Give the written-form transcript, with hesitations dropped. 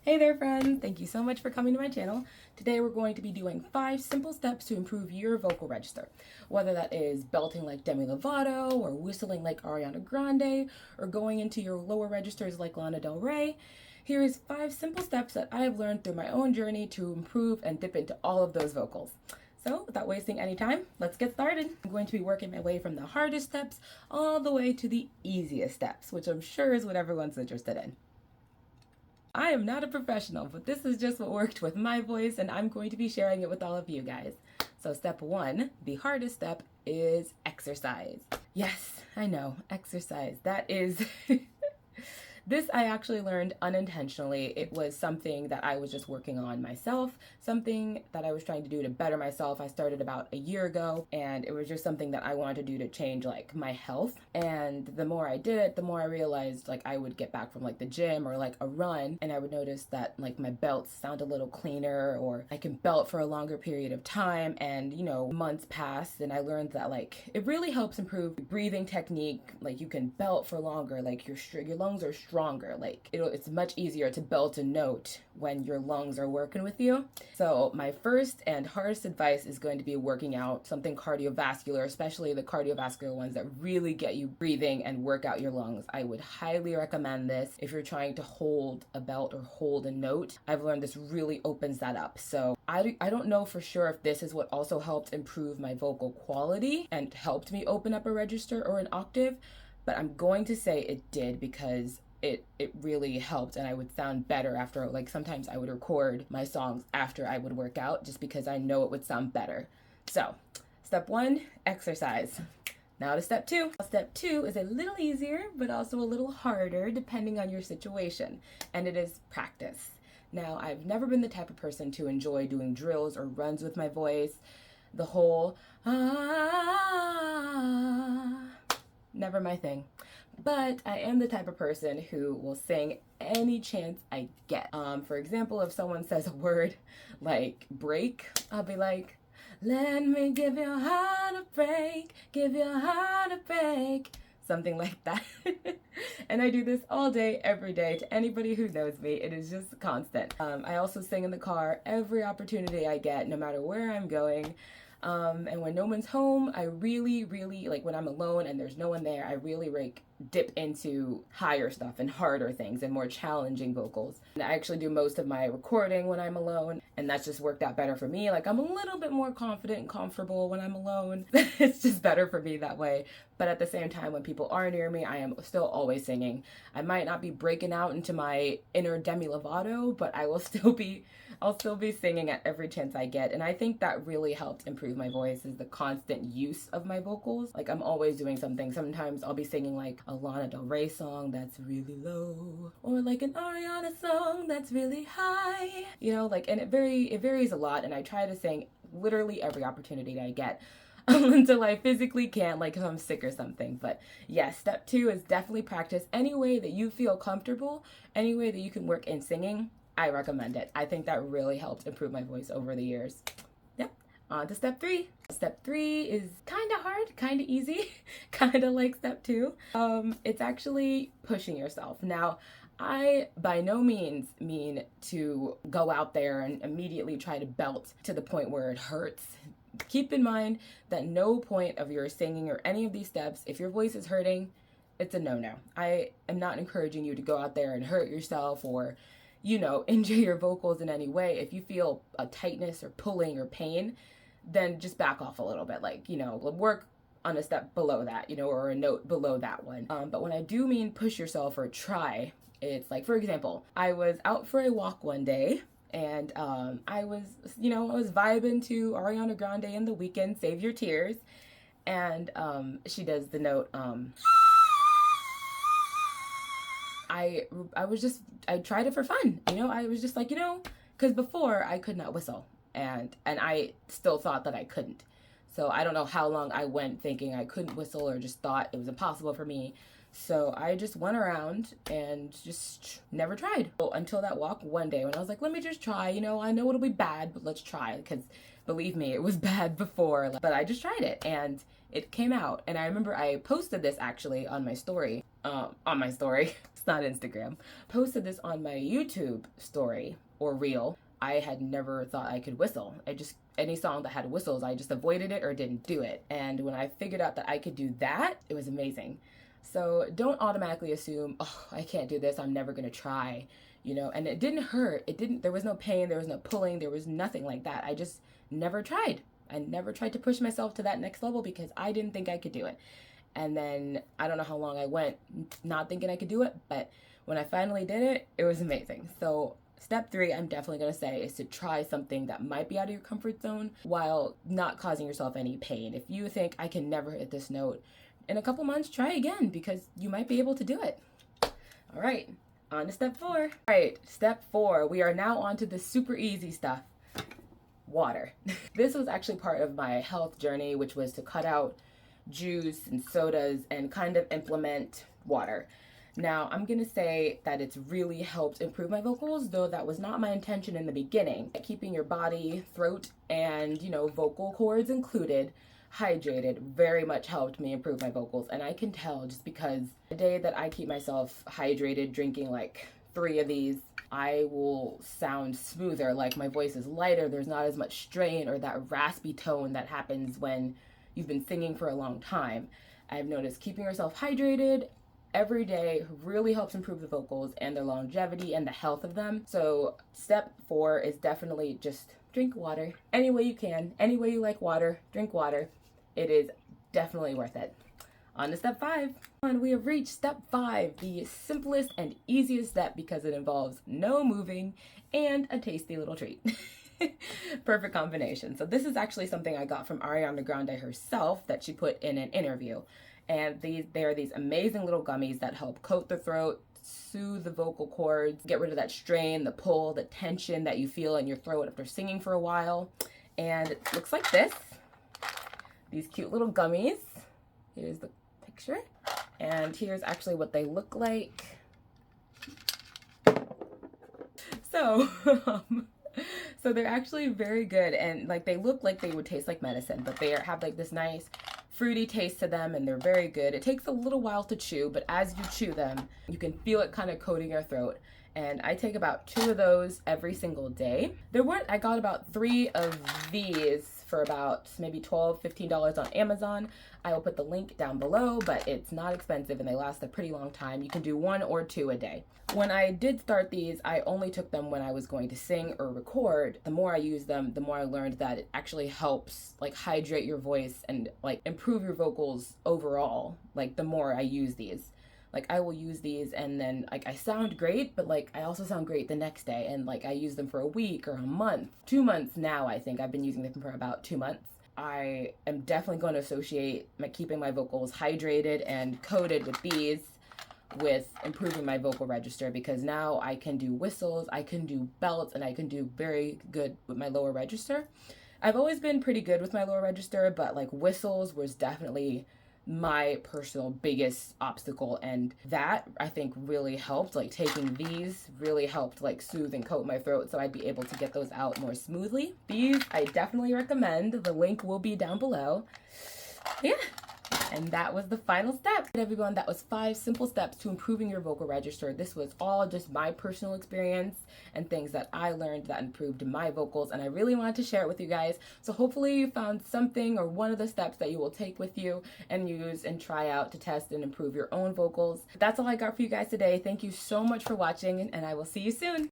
Hey there friends, thank you so much for coming to my channel. Today we're going to be doing 5 simple steps to improve your vocal register. Whether that is belting like Demi Lovato, or whistling like Ariana Grande, or going into your lower registers like Lana Del Rey. Here is 5 simple steps that I have learned through my own journey to improve and dip into all of those vocals. So without wasting any time, let's get started. I'm going to be working my way from the hardest steps all the way to the easiest steps, which I'm sure is what everyone's interested in. I am not a professional, but this is just what worked with my voice, and I'm going to be sharing it with all of you guys. So step 1, the hardest step, is exercise. Yes, I know, exercise. That is... This I actually learned unintentionally. It was something that I was just working on myself, something that I was trying to do to better myself. I started about a year ago, and it was just something that I wanted to do to change like my health. And the more I did it, the more I realized like I would get back from like the gym or like a run, and I would notice that like my belts sound a little cleaner, or I can belt for a longer period of time. And you know, months passed, and I learned that like it really helps improve breathing technique. Like you can belt for longer, like your lungs are stronger. Like it's much easier to belt a note when your lungs are working with you. So my first and hardest advice is going to be working out something cardiovascular, especially the cardiovascular ones that really get you breathing and work out your lungs. I would highly recommend this if you're trying to hold a belt or hold a note. I've learned this really opens that up. So I don't know for sure if this is what also helped improve my vocal quality and helped me open up a register or an octave, but I'm going to say it did, because it really helped, and I would sound better after. Like sometimes I would record my songs after I would work out just because I know it would sound better. So step 1, exercise. Now to step 2. Step 2 is a little easier but also a little harder depending on your situation, and it is practice. Now, I've never been the type of person to enjoy doing drills or runs with my voice. The whole never my thing. But I am the type of person who will sing any chance I get. For example, if someone says a word like break, I'll be like, let me give your heart a break, give your heart a break. Something like that. And I do this all day, every day. To anybody who knows me, it is just constant. I also sing in the car every opportunity I get, no matter where I'm going. And when no one's home, I really, like when I'm alone and there's no one there, I really dip into higher stuff and harder things and more challenging vocals. And I actually do most of my recording when I'm alone, and that's just worked out better for me. Like I'm a little bit more confident and comfortable when I'm alone. It's just better for me that way. But at the same time, when people are near me, I am still always singing. I might not be breaking out into my inner Demi Lovato, but I'll still be singing at every chance I get. And I think that really helped improve my voice, is the constant use of my vocals. Like I'm always doing something. Sometimes I'll be singing like a Lana Del Rey song that's really low, or like an Ariana song that's really high. You know, like, and it varies a lot, and I try to sing literally every opportunity that I get. Until I physically can't, like if I'm sick or something. But yes, step 2 is definitely practice any way that you feel comfortable, any way that you can work in singing. I recommend it. I think that really helped improve my voice over the years. Yep. On to step 3. Step 3 is kind of hard, kind of easy, kind of like step 2. It's actually pushing yourself. Now, I by no means mean to go out there and immediately try to belt to the point where it hurts. Keep in mind that no point of your singing or any of these steps, if your voice is hurting, it's a no-no. I am not encouraging you to go out there and hurt yourself or, you know, injure your vocals in any way. If you feel a tightness or pulling or pain, then just back off a little bit. Like, you know, work on a step below that, you know, or a note below that one. But when I do mean push yourself or try, it's like, for example, I was out for a walk one day, and I was vibing to Ariana Grande in The Weeknd, Save Your Tears, and she does the note, I tried it for fun, you know. I was just like, you know, because before I could not whistle, and I still thought that I couldn't. So I don't know how long I went thinking I couldn't whistle, or just thought it was impossible for me. So I just went around and just never tried. Until that walk one day when I was like, let me just try. You know, I know it'll be bad, but let's try. Because believe me, it was bad before. But I just tried it, and it came out. And I remember I posted this actually on my story. It's not Instagram. Posted this on my YouTube story or reel. I had never thought I could whistle. Any song that had whistles, I just avoided it or didn't do it. And when I figured out that I could do that, it was amazing. So don't automatically assume, oh, I can't do this, I'm never gonna try, and it didn't hurt. There was no pain, there was no pulling, there was nothing like that. I just never tried. I never tried to push myself to that next level because I didn't think I could do it. And then I don't know how long I went not thinking I could do it, but when I finally did it, it was amazing. So step 3, I'm definitely going to say, is to try something that might be out of your comfort zone while not causing yourself any pain. If you think I can never hit this note, in a couple months, try again because you might be able to do it. All right, on to step 4. All right, step 4, we are now on to the super easy stuff, water. This was actually part of my health journey, which was to cut out juice and sodas and kind of implement water. Now, I'm going to say that it's really helped improve my vocals, though that was not my intention in the beginning. Keeping your body, throat, and, vocal cords included, hydrated very much helped me improve my vocals. And I can tell just because the day that I keep myself hydrated, drinking like 3 of these, I will sound smoother, like my voice is lighter, there's not as much strain or that raspy tone that happens when you've been singing for a long time. I've noticed keeping yourself hydrated every day really helps improve the vocals and their longevity and the health of them. So step 4 is definitely just drink water. Any way you can, any way you like water, drink water. It is definitely worth it. On to step 5. And we have reached step 5, the simplest and easiest step because it involves no moving and a tasty little treat. Perfect combination. So this is actually something I got from Ariana Grande herself that she put in an interview. And they are these amazing little gummies that help coat the throat, soothe the vocal cords, get rid of that strain, the pull, the tension that you feel in your throat after singing for a while. And it looks like this. These cute little gummies. Here's the picture. And here's actually what they look like. So, so they're actually very good. And like they look like they would taste like medicine, but they have like this nice fruity taste to them, and they're very good. It takes a little while to chew, but as you chew them, you can feel it kind of coating your throat. And I take about 2 of those every single day. I got about 3 of these for about maybe $12, $15 on Amazon. I will put the link down below, but it's not expensive and they last a pretty long time. You can do 1 or 2 a day. When I did start these, I only took them when I was going to sing or record. The more I used them, the more I learned that it actually helps like hydrate your voice and like improve your vocals overall. Like the more I use these, like I will use these and then like I sound great, but like I also sound great the next day. And like I use them for a week or a month, 2 months now. I think I've been using them for about 2 months. I am definitely going to associate keeping my vocals hydrated and coated with these with improving my vocal register, because now I can do whistles, I can do belts, and I can do very good with my lower register. I've always been pretty good with my lower register, but like whistles was definitely my personal biggest obstacle, and that I think really helped. Like taking these really helped like soothe and coat my throat so I'd be able to get those out more smoothly. These I definitely recommend. The link will be down below. Yeah. And that was the final step. Everyone, that was 5 simple steps to improving your vocal register. This was all just my personal experience and things that I learned that improved my vocals, and I really wanted to share it with you guys. So hopefully you found something or one of the steps that you will take with you and use and try out to test and improve your own vocals. That's all I got for you guys today. Thank you so much for watching, and I will see you soon.